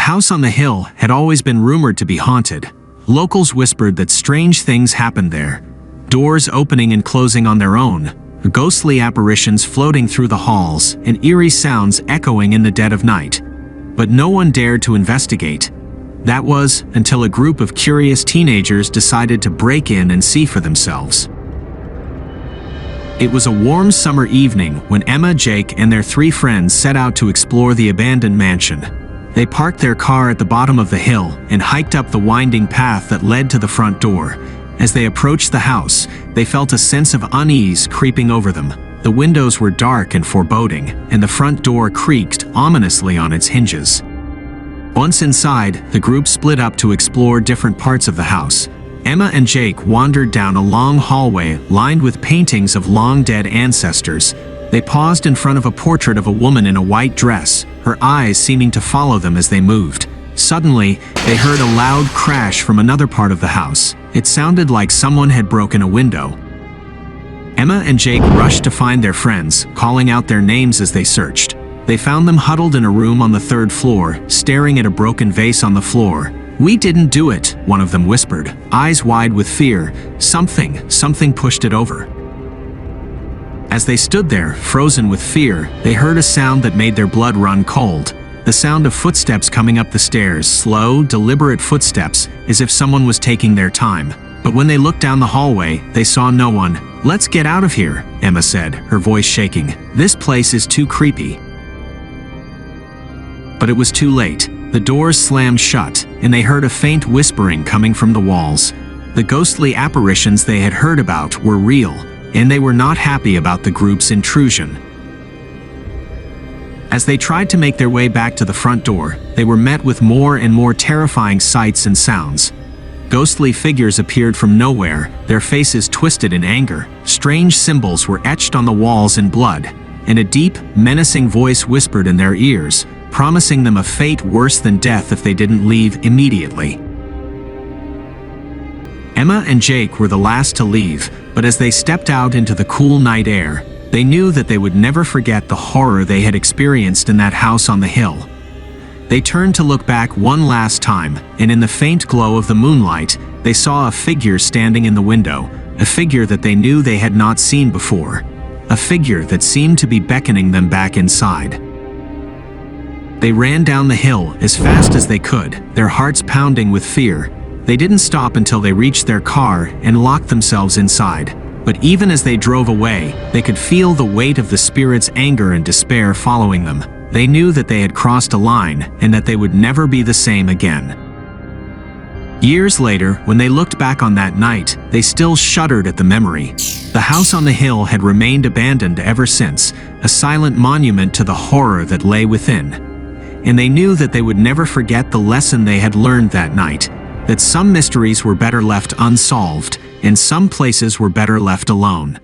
house on the hill had always been rumored to be haunted. Locals whispered that strange things happened there. Doors opening and closing on their own, ghostly apparitions floating through the halls, and eerie sounds echoing in the dead of night. But no one dared to investigate. That was until a group of curious teenagers decided to break in and see for themselves. It was a warm summer evening when Emma, Jake, and their 3 friends set out to explore the abandoned mansion. They parked their car at the bottom of the hill and hiked up the winding path that led to the front door. As they approached the house, they felt a sense of unease creeping over them. The windows were dark and foreboding, and the front door creaked ominously on its hinges. Once inside, the group split up to explore different parts of the house. Emma and Jake wandered down a long hallway lined with paintings of long-dead ancestors. They paused in front of a portrait of a woman in a white dress, her eyes seeming to follow them as they moved. Suddenly, they heard a loud crash from another part of the house. It sounded like someone had broken a window. Emma and Jake rushed to find their friends, calling out their names as they searched. They found them huddled in a room on the 3rd floor, staring at a broken vase on the floor. "We didn't do it," one of them whispered, eyes wide with fear. Something pushed it over." As they stood there, frozen with fear, they heard a sound that made their blood run cold. The sound of footsteps coming up the stairs, slow, deliberate footsteps, as if someone was taking their time. But when they looked down the hallway, they saw no one. "Let's get out of here," Emma said, her voice shaking. "This place is too creepy." But it was too late. The doors slammed shut, and they heard a faint whispering coming from the walls. The ghostly apparitions they had heard about were real, and they were not happy about the group's intrusion. As they tried to make their way back to the front door, they were met with more and more terrifying sights and sounds. Ghostly figures appeared from nowhere, their faces twisted in anger. Strange symbols were etched on the walls in blood, and a deep, menacing voice whispered in their ears, promising them a fate worse than death if they didn't leave immediately. Emma and Jake were the last to leave, but as they stepped out into the cool night air, they knew that they would never forget the horror they had experienced in that house on the hill. They turned to look back one last time, and in the faint glow of the moonlight, they saw a figure standing in the window, a figure that they knew they had not seen before, a figure that seemed to be beckoning them back inside. They ran down the hill as fast as they could, their hearts pounding with fear. They didn't stop until they reached their car and locked themselves inside. But even as they drove away, they could feel the weight of the spirit's anger and despair following them. They knew that they had crossed a line and that they would never be the same again. Years later, when they looked back on that night, they still shuddered at the memory. The house on the hill had remained abandoned ever since, a silent monument to the horror that lay within. And they knew that they would never forget the lesson they had learned that night, that some mysteries were better left unsolved, and some places were better left alone.